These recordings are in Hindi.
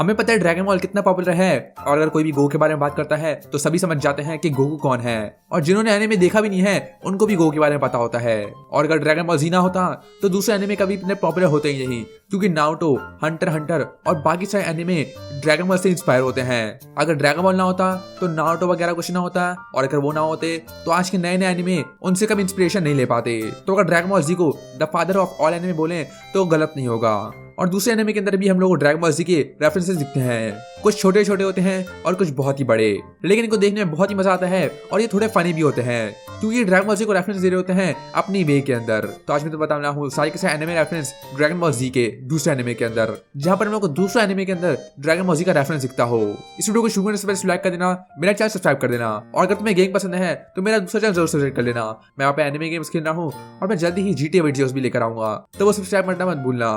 हमें पता है ड्रैगन बॉल कितना पॉपुलर है और अगर कोई भी गोकू के बारे में बात करता है तो सभी समझ जाते हैं कि गोकू कौन है और जिन्होंने एनीमे देखा भी नहीं है उनको भी गोकू के बारे में पता होता है। और अगर ड्रैगन बॉल जी ना होता तो दूसरे एनीमे कभी इतने पॉपुलर होते ही नहीं, क्योंकि नारुतो, हंटर हंटर और बाकी सारे एनीमे ड्रैगन बॉल से इंस्पायर होते हैं। अगर ड्रैगन बॉल ना होता तो नारुतो वगैरह कुछ ना होता और अगर वो ना होते तो आज के नए नए एनीमे उनसे कभी इंस्पिरेशन नहीं ले पाते। तो अगर ड्रैगन बॉल जी को the father of all anime बोले तो गलत नहीं होगा। और दूसरे एनीमे के अंदर भी हम लोग को ड्रैगन बॉल जी के रेफरेंसेस दिखते हैं, कुछ छोटे छोटे होते हैं और कुछ बहुत ही बड़े, लेकिन इनको देखने में बहुत ही मजा आता है और ये थोड़े फनी भी होते हैं क्योंकि ये ड्रैगन बॉल जी को रेफरेंस दे रहे होते हैं अपनी वे के अंदर। तो आज मैं तो बताने वाला हूँ सारे के सारे एनीमे रेफरेंस ड्रैगन बॉल जी के दूसरे एनीमे के अंदर, जहाँ पर हम लोग को दूसरे एनीमे के अंदर ड्रैगन बॉल जी का रेफरेंस दिखता हो। इस वीडियो को शुरू करने से पहले लाइक कर देना, मेरा चैनल सब्सक्राइब कर देना और अगर तुम्हें गेम पसंद है तो मेरा दूसरा चैनल जरूर सब्सक्राइब कर लेना। मैं यहाँ पे एनीमे गेम्स खेल रहा हूँ और मैं जल्दी ही GTA वीडियोस भी लेकर आऊंगा, तो वो सब्सक्राइब करना मत भूलना।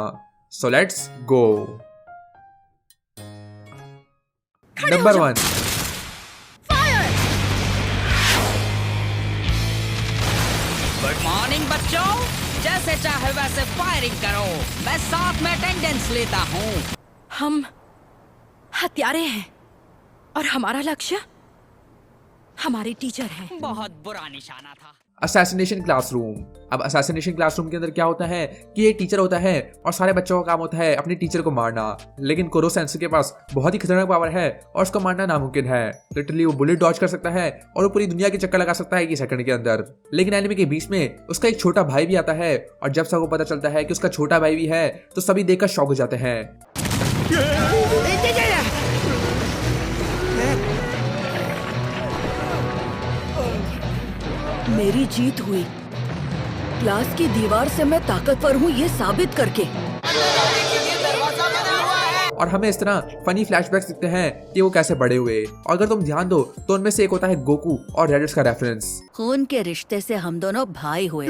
So let's go. Number 1. Good morning बच्चों, जैसे चाहे वैसे फायरिंग करो, मैं साथ में अटेंडेंस लेता हूँ। हम हत्यारे हैं और हमारा लक्ष्य हमारे टीचर हैं। बहुत बुरा निशाना था। Assassination classroom. अब असैसिनेशन क्लासरूम के अंदर क्या होता है कि एक टीचर होता है और सारे बच्चों का काम होता है अपने टीचर को मारना, लेकिन कुरो सेंसेई के पास बहुत ही खतरनाक पावर है और उसको मारना नामुमकिन है। लिटरली वो बुलेट डॉज कर सकता है और वो पूरी दुनिया के चक्कर लगा सकता है 1 सेकंड के अंदर। लेकिन एनिमे के बीच में उसका एक छोटा भाई भी आता है और जब सबको पता चलता है कि उसका छोटा भाई भी है तो सभी देखकर शॉक हो जाते हैं। मेरी जीत हुई, क्लास की दीवार से मैं ताकतवर हूँ ये साबित करके। और हमें इस तरह फनी फ्लैशबैक्स दिखते हैं कि वो कैसे बड़े हुए। और अगर तुम ध्यान दो तो उनमें से एक होता है गोकू और रेडिट्स का रेफरेंस। खून के रिश्ते से हम दोनों भाई हुए।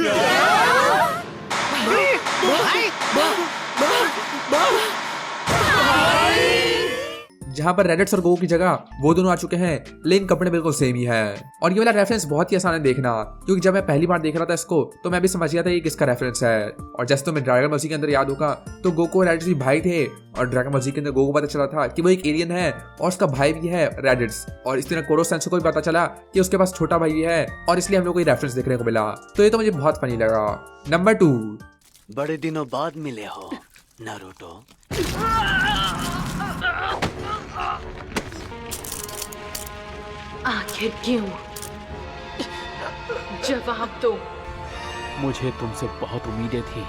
जहाँ पर रेडिट्स और गोकू की जगह वो दोनों आ चुके हैं, लेकिन कपड़े बिल्कुल सेम ही है। और ये वाला रेफरेंस बहुत ही आसान है देखना, क्योंकि जब मैं पहली बार देख रहा था इसको तो मैं भी समझ गया था ये किसका रेफरेंस है। और जैसे तुम्हें ड्रैगन बॉल जी के अंदर याद होगा तो गोकू और रेडिट्स भी भाई थे और ड्रैगन बॉल जी के अंदर गोकू पता चला था कि वो एक एलियन है और उसका भाई भी है रेडिट्स। और इस तरह कुरो सेंसेई को भी पता चला कि उसके पास छोटा भाई भी है और इसलिए हम लोग को ये रेफरेंस देखने को मिला। तो ये तो मुझे बहुत फनी लगा। नंबर 2। बड़े दिनों बाद मिले हो नारुतो। आखिर क्यों? जवाब दो। मुझे तुमसे बहुत उम्मीदें थी।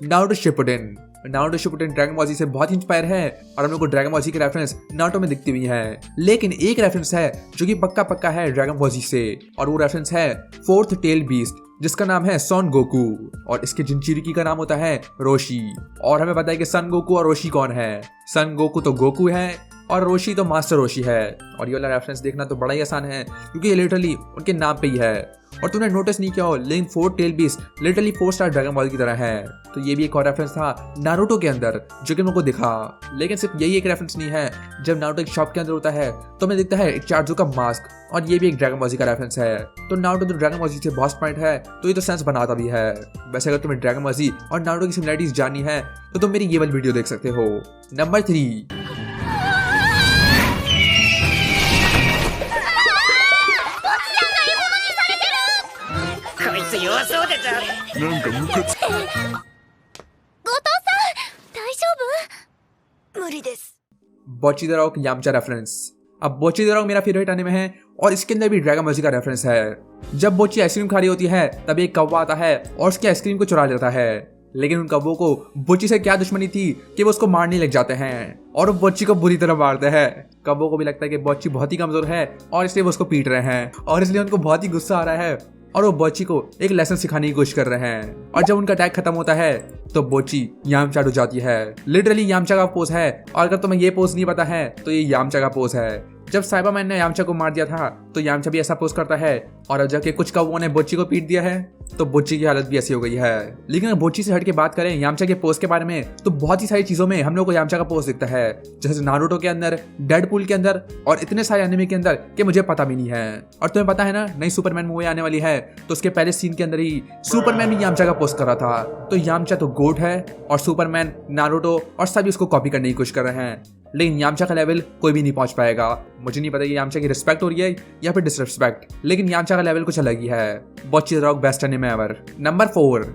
Naruto Shippuden. Naruto Shippuden dragon ball Z से बहुत इंस्पायर है और हम लोग को ड्रैगन बॉल जी के रेफरेंस नारुतो में दिखती हुई है, लेकिन एक रेफरेंस है जो कि पक्का पक्का है ड्रैगन बॉल जी से और वो रेफरेंस है 4th टेल बीस्ट जिसका नाम है सन गोकू और इसके जिनचिरिकी का नाम होता है रोशी। और हमें पता है कि सन गोकू और रोशी कौन है। सन गोकू तो गोकू है और रोशी तो मास्टर रोशी है। और ये वाला रेफरेंस देखना तो बड़ा ही आसान है क्योंकि ये लिटरली उनके नाम पे ही है। और तुमने नोटिस नहीं किया हो लेकिन 4th tail beast literally 4 star Dragon Ball की तरह है। तो ये भी एक और रेफरेंस था नारुतो के अंदर जो कि मेरे को दिखा। लेकिन सिर्फ यही एक रेफरेंस नहीं है, जब नारुतो एक शॉप के अंदर होता है तो हमें दिखता है एक चार्जो का मास्क और ये भी एक ड्रैगन बॉल जी का रेफरेंस है। तो नारुतो तो ड्रैगन बॉल जी से बॉस पॉइंट है तो ये तो सेंस बनाता भी है। वैसे अगर तुम्हें ड्रैगन बॉल जी और नारुतो की सिमिलरिटीज जाननी है तो तुम मेरी ये वाली वीडियो देख सकते हो। Number 3। Bocchi the rock Yamcha reference. अब बोची द रॉक मेरा फेवरेट एनीमे है और इसके अंदर भी ड्रैगन बॉल जी का रेफरेंस है। जब बोची आइसक्रीम खा रही होती है तब एक कौवा आता है और उसकी आइसक्रीम को चुरा लेता है, लेकिन उन कौवों को बोची से क्या दुश्मनी थी कि वो उसको मारने लग जाते हैं और वो बोची को बुरी तरह मारते हैं। कौवों को भी लगता है कि बोची बहुत ही कमजोर है और इसलिए वो उसको पीट रहे हैं और इसलिए उनको बहुत ही गुस्सा आ रहा है और वो बोची को एक लेसन सिखाने की कोशिश कर रहे हैं। और जब उनका अटैक खत्म होता है तो बोची यामचा हो जाती है। लिटरली यामचा का पोज है और अगर तुम्हें ये पोज नहीं पता है तो ये यामचा का पोज है। जब साइबरमैन ने यामचा को मार दिया था तो यामचा भी ऐसा पोस्ट करता है, और अब जाके कुछ कौवों ने बोच्ची को पीट दिया है तो बोच्ची की हालत भी ऐसी हो गई है। लेकिन अगर बोच्ची से हट के बात करें यामचा के पोस्ट के बारे में तो बहुत ही सारी चीजों में हम लोग को यामचा का पोस्ट दिखता है, जैसे नारुतो के अंदर, डेडपूल के अंदर और इतने सारे एनिमे के अंदर कि मुझे पता भी नहीं है। और तुम्हें पता है ना, नई सुपरमैन मूवी आने वाली है तो उसके पहले सीन के अंदर ही सुपरमैन भी यामचा का पोस्ट कर रहा था। तो यामचा तो गोट है और सुपरमैन, नारुतो और सभी उसको कॉपी करने की कोशिश कर रहे हैं, लेकिन यामचा का लेवल कोई भी नहीं पहुंच पाएगा। मुझे नहीं पता कि यामचा की रिस्पेक्ट हो रही है या फिर डिसरिस्पेक्ट, लेकिन यामचा का लेवल कुछ अलग ही है। Bocchi the rock best anime ever. Number 4,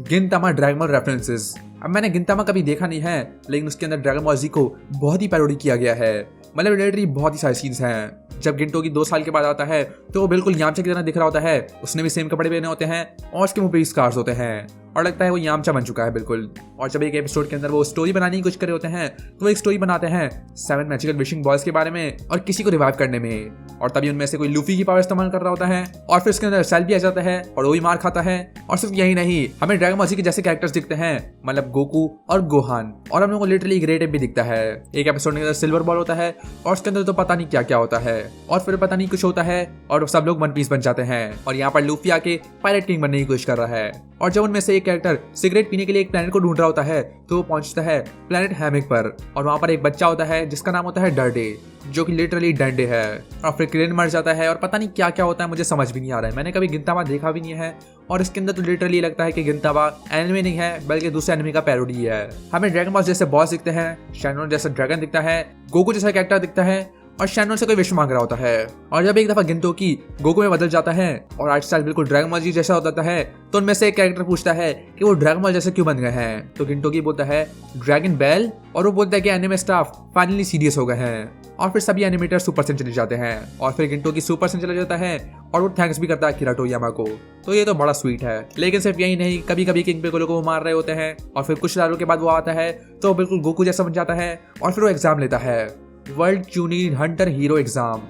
Gintama dragon ball references. अब मैंने गिनतामा कभी देखा नहीं है, लेकिन उसके अंदर ड्रैगन बॉल जी को बहुत ही पैरोडी किया गया है। मतलब लिटरली बहुत ही सारे सीन्स हैं। जब गिंटोगी 2 साल के बाद आता है तो वो बिल्कुल यामचा की तरह दिख रहा होता है, उसने भी सेम कपड़े पहने होते हैं और उसके मुंह पे स्कार्स होते हैं और लगता है वो यामचा बन चुका है बिल्कुल। और जब एक एपिसोड के अंदर वो स्टोरी बनाने की कोशिश कर रहे होते हैं तो वो एक स्टोरी बनाते हैं 7 मैजिकल विशिंग बॉयज के बारे में और किसी को रिवाइव करने में, और तभी उनमें से कोई लूफी की पावर इस्तेमाल कर रहा होता है और फिर उसके अंदर सेल भी आ जाता है और वो भी मार खाता है। और सिर्फ यही नहीं, हमें ड्रैगन बॉल जी के जैसे कैरेक्टर्स दिखते हैं, मतलब गोकू और गोहान, और हम लोग को लिटरली ग्रेट एप भी दिखता है। एक एपिसोड के अंदर सिल्वर बॉल होता है और उसके अंदर तो पता नहीं क्या क्या होता है और फिर पता नहीं कुछ होता है और सब लोग वन पीस बन जाते हैं। और यहाँ पर लूफी आके पायरेट किंग बनने की कोशिश कर रहा है। और जब उनमें से एक कैरेक्टर सिगरेट पीने के लिए एक प्लेनेट को ढूंढ रहा होता है तो वो पहुंचता है प्लेनेट हैमिक पर, और वहां पर एक बच्चा होता है जिसका नाम होता है डर्डे, जो कि लिटरली डंडे है। और फिर क्रेन मर जाता है और पता नहीं क्या क्या होता है, मुझे समझ भी नहीं आ रहा है। मैंने कभी गिंतामा देखा भी नहीं है और इसके अंदर तो लिटरली लगता है कि गिंतामा एनिमे नहीं है बल्कि दूसरे एनिमे का पैरोडी है। हमें ड्रैगन बॉल जैसे बॉस दिखते हैं, शैनोन जैसा ड्रैगन दिखता है, गोकू जैसा कैरेक्टर दिखता है और शैनोन से कोई विश मांग रहा होता है। और जब एक दफा गिंतोकी गोकू में बदल जाता है और आर्ट स्टाइल बिल्कुल ड्रैगन बॉल जी जैसा हो जाता है तो उनमें से एक कैरेक्टर पूछता है कि वो ड्रैगन बॉल जैसे क्यों बन गए हैं, तो गिंतोकी बोलता है ड्रैगन बेल, और वो बोलता है कि एनिमे स्टाफ फाइनली सीरियस हो गए हैं। और फिर सभी एनिमेटर सुपर सेन चले जाते हैं और फिर गिंटोकी सुपर सेन चला जाता है और वो थैंक्स भी करता है अकीरा टोरियामा को। तो ये तो बड़ा स्वीट है। लेकिन सिर्फ यही नहीं, कभी कभी किंग पिकोलो को मार रहे होते हैं और फिर कुछ सालों के बाद वो आता है तो बिल्कुल गोकू जैसा बन जाता है और फिर वो एग्जाम लेता है, वर्ल्ड चूनी हंटर हीरो एग्जाम।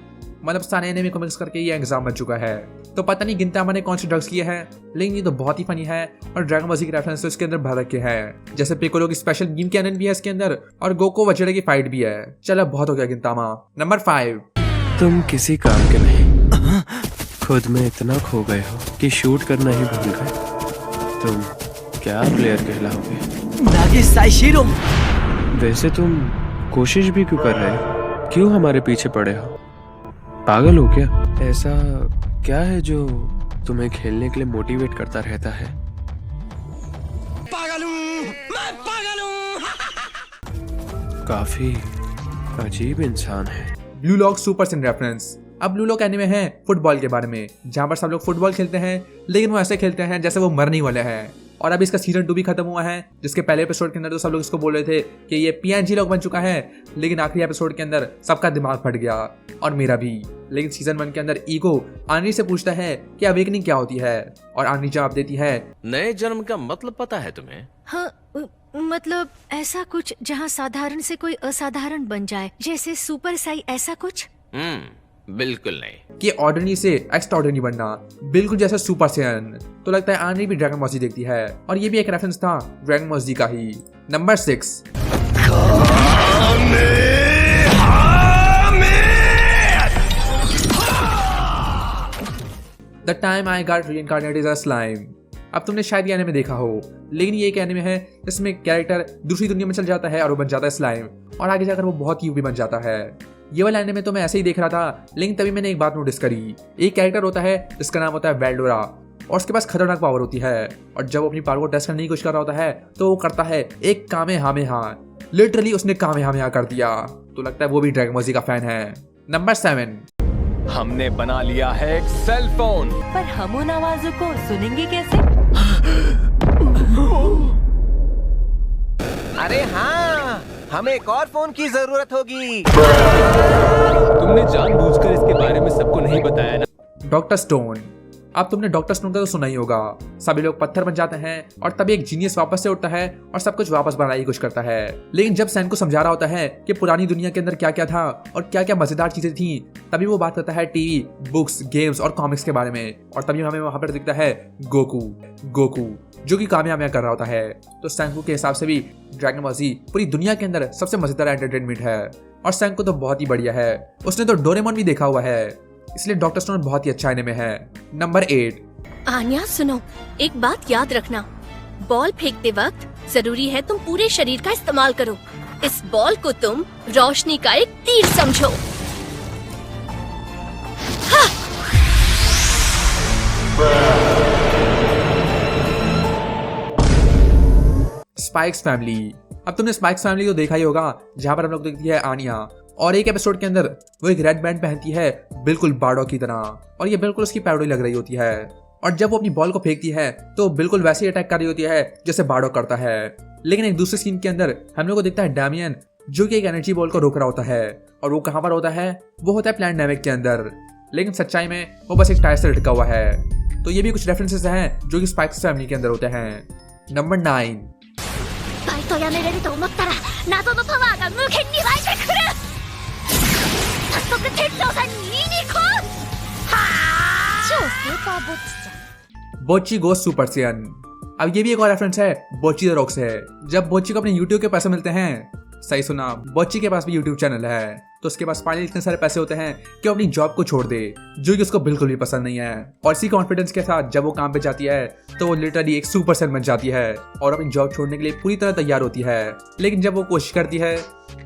मतलब सारे एनिमे को मिक्स करके ये एग्जाम बन चुका है। तो पता नहीं गिंतामा ने कौन से ड्रग्स किए हैं, लेकिन ये तो बहुत ही फनी है और ड्रैगन बॉल जी की रेफरेंस इसके अंदर भर रखे हैं। जैसे पिकोलो की स्पेशल बीम कैनन भी है इसके अंदर और गोको वजड़े की फाइट भी है। चलो बहुत हो गया गिंतामा। नंबर 5, तुम किसी काम के नहीं, खुद में इतना खो गए हो कि शूट करना ही भूल गए। तुम क्या प्लेयर कहलाओगे? वैसे तुम कोशिश भी क्यों कर रहे हो? क्यों हमारे पीछे पड़े हो? पागल हो क्या? ऐसा क्या है जो तुम्हें खेलने के लिए मोटिवेट करता रहता है? पागल हूँ, मैं पागल हूँ। काफी अजीब इंसान है। Blue lock super Sen reference. अब ब्लू लॉक एनिमे है फुटबॉल के बारे में, जहां पर सब लोग फुटबॉल खेलते हैं लेकिन वो ऐसे खेलते हैं जैसे वो मरने वाले हैं। और अब इसका सीजन 2 भी खत्म हुआ है, जिसके पहले एपिसोड के अंदर तो सब लोग इसको बोल रहे थे कि ये पीएनजी लॉक बन चुका है, लेकिन आखिरी एपिसोड के अंदर सबका दिमाग फट गया और मेरा भी। लेकिन सीजन 1 के अंदर ईगो आनरी से पूछता है कि अवेकनिंग क्या होती है और आनरी जवाब देती है, नए जन्म का मतलब पता है तुम्हें? हाँ, मतलब ऐसा कुछ जहाँ साधारण से कोई असाधारण बन जाए, जैसे सुपर साई, ऐसा कुछ। बिल्कुल नहीं। कि ऑर्डिनरी से एक्स्ट्राऑर्डिनरी बनना, बिल्कुल जैसा सुपर सैयन। तो लगता है आनरी भी ड्रैगन बॉल जी देखती है और ये भी एक रेफरेंस था ड्रैगन बॉल जी का ही। Number 6, the time I got reincarnated as a slime. अब तुमने शायद ये एनिमे देखा हो, लेकिन ये एक एनिमे है जिसमें कैरेक्टर दूसरी दुनिया में चल जाता है और वो बन जाता है स्लाइम और आगे जाकर वो बहुत ही भी बन जाता है। ये वाला एनिमे तो मैं ऐसे ही देख रहा था, लेकिन तभी मैंने एक बात नोटिस करी। एक कैरेक्टर होता है जिसका नाम होता है वेल्डोरा और उसके पास खतरनाक पावर होती है और जब वो अपनी पावर को टेस्ट करने की कोशिश कर रहा होता है तो वो करता है एक कामेहामेहा। लिटरली उसने कामेहामेहा कर दिया। तो लगता है वो भी ड्रैगन बॉल जी का फैन है। नंबर 7, हमने बना लिया है एक सेल फोन, पर हम उन आवाजों को सुनेंगे कैसे? अरे हाँ, हमें एक और फोन की जरूरत होगी। तुमने जानबूझकर इसके बारे में सबको नहीं बताया ना? Doctor stone. अब तुमने डॉक्टर स्टोन का तो सुना ही होगा, सभी लोग पत्थर बन जाते हैं और तभी एक जीनियस वापस से उठता है और सब कुछ वापस बनाने की कोशिश करता है। लेकिन जब सैन को समझा रहा होता है कि पुरानी दुनिया के अंदर क्या क्या था और क्या क्या मजेदार चीजें थी, तभी वो बात करता है टीवी, बुक्स, गेम्स और कॉमिक्स के बारे में। और तभी हमें वहां पर दिखता है गोकू जो कि कामयाब कर रहा होता है। तो सैन के हिसाब से भी ड्रैगन बॉल जी पूरी दुनिया के अंदर सबसे मजेदार एंटरटेनमेंट है और सैन को तो बहुत ही बढ़िया है। उसने तो डोरेमोन भी देखा हुआ है, इसलिए डॉक्टर स्टोन बहुत ही अच्छा एनिमे है। नंबर 8। आन्या सुनो, एक बात याद रखना, बॉल फेंकते वक्त जरूरी है तुम पूरे शरीर का इस्तेमाल करो। इस बॉल को तुम रोशनी का एक तीर समझो। Spy x Family. अब तुमने स्पाइक्स फैमिली को देखा ही होगा, जहां पर हम लोग देखती है आनिया और एक एपिसोड के अंदर वो एक रेड बैंड पहनती है बिल्कुल बार्डो की तरह, और ये बिल्कुल उसकी पैरोडी लग रही होती है। और जब वो अपनी बॉल को फेंकती है तो बिल्कुल वैसे ही अटैक कर रही होती है जैसे बार्डो करता है। लेकिन एक दूसरे सीन के अंदर हम लोग को दिखता है डैमियन, जो कि एक एनर्जी बॉल को रोक रहा होता है, और वो कहां पर होता है, वो होता है प्लैनेट नेमेक के अंदर। लेकिन सच्चाई में वो बस एक टायर से लटका हुआ है। तो ये भी कुछ रेफरेंसेस हैं जो कि स्पाइक्स फैमिली के अंदर होते हैं। नंबर 9। बोची गोस सुपर सैयन। अब ये भी एक और रेफरेंस है बोची द रॉक से। जब बोची को अपने यूट्यूब के पैसे मिलते हैं, सही सुना, बोची के पास भी यूट्यूब चैनल है, तो उसके पास फाइनली इतने सारे पैसे होते हैं कि वो अपनी जॉब को छोड़ दे, जो कि उसको बिल्कुल भी पसंद नहीं है। और इसी कॉन्फिडेंस के साथ जब वो काम पे जाती है तो वो लिटरली एक सुपर सैयन बन जाती है और अपनी जॉब छोड़ने के लिए पूरी तरह तैयार होती है। लेकिन जब वो कोशिश करती है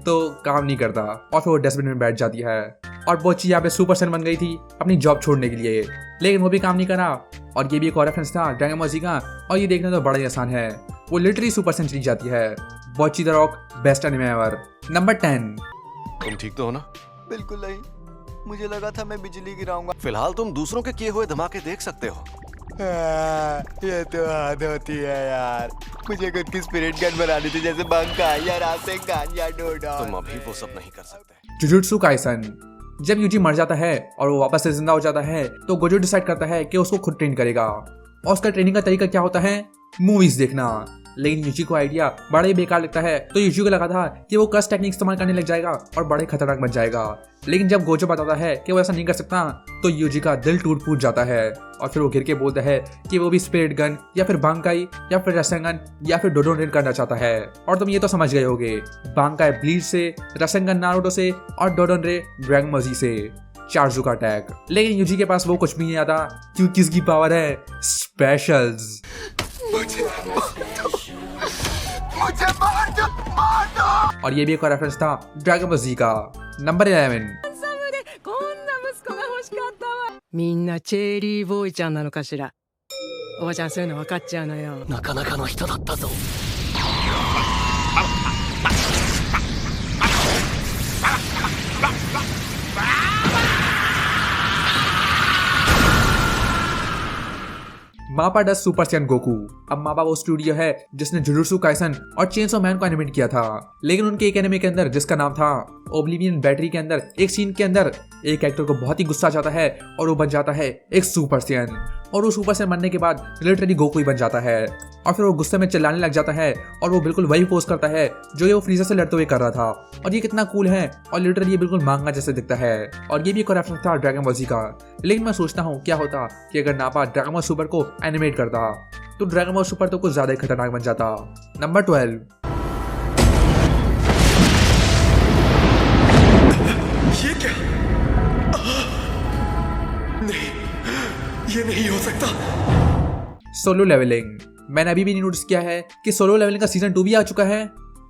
तो काम नहीं करता और फिर वो डस्टबिन में बैठ जाती है। और बोची यहाँ पे सुपर सैयन बन गई थी अपनी जॉब छोड़ने के लिए, लेकिन वो भी काम नहीं करा। और ये भी एक और रेफरेंस था ड्रैगन बॉल जी का, और ये देखना तो बड़ा ही आसान है, वो लिटरली सुपर सैयन चली जाती है। Bocchi the rock best anime ever. Number 10। तुम ठीक तो हो ना? बिल्कुल नहीं, मुझे लगा था मैं बिजली गिराऊंगा। फिलहाल तुम दूसरों के किए हुए धमाके देख सकते हो। ये तो हद होती है यार, मुझे खुद की स्पिरिट गन बनानी थी, जैसे बंका या रासेंगान या डोडा। तुम अभी वो सब नहीं कर सकते। Jujutsu Kaisen. जब यूजी मर जाता है और वो वापस से जिंदा हो जाता है तो गोजो डिसाइड करता है कि उसको खुद ट्रेन करेगा। और उसका ट्रेनिंग का तरीका क्या होता है, मूवीज देखना। लेकिन यूजी को आइडिया बड़ा ही बेकार लगता है, तो यूजी को लगा था कि वो कर्स टेक्निक इस्तेमाल करने लग जाएगा और बड़े खतरनाक बन जाएगा। लेकिन जब गोजो बताता है कि वो ऐसा नहीं कर सकता तो यूजी का दिल टूट जाता है और फिर वो गिर के बोलता है कि वो भी स्पिरिट गन या फिर बांकाई या फिर रसेंगन या फिर डोडोरेन करना चाहता है। और तुम ये तो समझ गए होगे, बांकाई ब्लीच से, रसेंगन नारुतो से और डोडोरेन ड्रैगन बॉल जी से, चार्जू का अटैक। लेकिन यूजी के पास वो कुछ भी नहीं आता क्योंकि इसकी पावर है स्पेशल्स। और ये भी एक रेफरेंस था ड्रैगन बॉल जी का। नंबर 11। みんなチェリーボーイちゃんなのかしら。おばちゃんそういうの分かっちゃうのよ。なかなかの人だったぞ。मापा डज सुपर सैयन गोकू। अब मापा वो स्टूडियो है जिसने जुजुत्सु काइसन और चेनसो मैन को एनिमेट किया था। लेकिन उनके एक एनिमे के अंदर जिसका नाम था ओब्लिवियन बैटरी के अंदर, एक सीन के अंदर एक एक्टर को बहुत ही गुस्सा जाता है और वो बन जाता है एक सुपर सैयन। और वो सुपर सैयन बनने के बाद लिटरली गोकू ही बन जाता है और फिर वो गुस्से में चिल्लाने लग जाता है और वो बिल्कुल वही पोज करता है जो ये वो फ्रीजर से लड़ते हुए कर रहा था। और ये कितना कूल है और लिटरली ये बिल्कुल मांगा जैसे दिखता है। और ये भी एक रेफरेंस था ड्रैगन बॉल जी का। लेकिन मैं सोचता हूँ क्या होता कि अगर नापा ड्रैगन बॉल सुपर को एनिमेट करता तो ड्रैगन बॉल सुपर तो कुछ ज्यादा ही खतरनाक बन जाता। नंबर 12। ये क्या? नहीं, ये नहीं हो सकता। Solo Leveling. मैंने अभी भी नहीं नोटिस किया है कि सोलो लेवलिंग का सीजन 2 भी आ चुका है,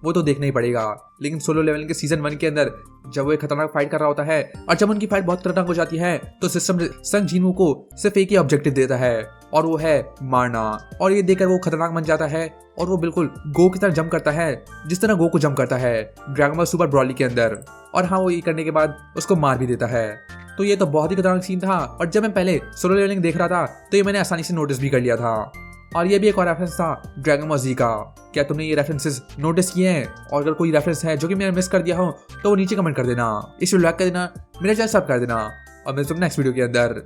वो तो देखना ही पड़ेगा। लेकिन सोलो लेवलिंग के सीजन 1 के अंदर जब वो एक खतरनाक फाइट कर रहा होता है और जब उनकी फाइट बहुत खतरनाक हो जाती है तो सिस्टम संग जीनवू को सिर्फ एक ही ऑब्जेक्टिव देता है और वो है मारना। और ये देखकर वो खतरनाक बन जाता है और वो बिल्कुल गो की तरह जंप करता है जिस तरह गो को जंप करता है ड्रैगन बॉल सुपर ब्रॉली के अंदर। और हाँ, वो ये करने के बाद उसको मार भी देता है। तो ये तो बहुत ही खतरनाक सीन था और जब मैं पहले सोलो लेवलिंग देख रहा था तो ये मैंने आसानी से नोटिस भी कर लिया था। और ये भी एक और रेफरेंस था ड्रैगन बॉल जी का। क्या तुमने ये रेफरेंसेस नोटिस किए हैं? और अगर कोई रेफरेंस है जो कि मैंने मिस कर दिया हो तो वो नीचे कमेंट कर देना, इसे लाइक कर देना, मेरा चैनल सब्सक्राइब कर देना और मिलते हैं नेक्स्ट वीडियो के अंदर।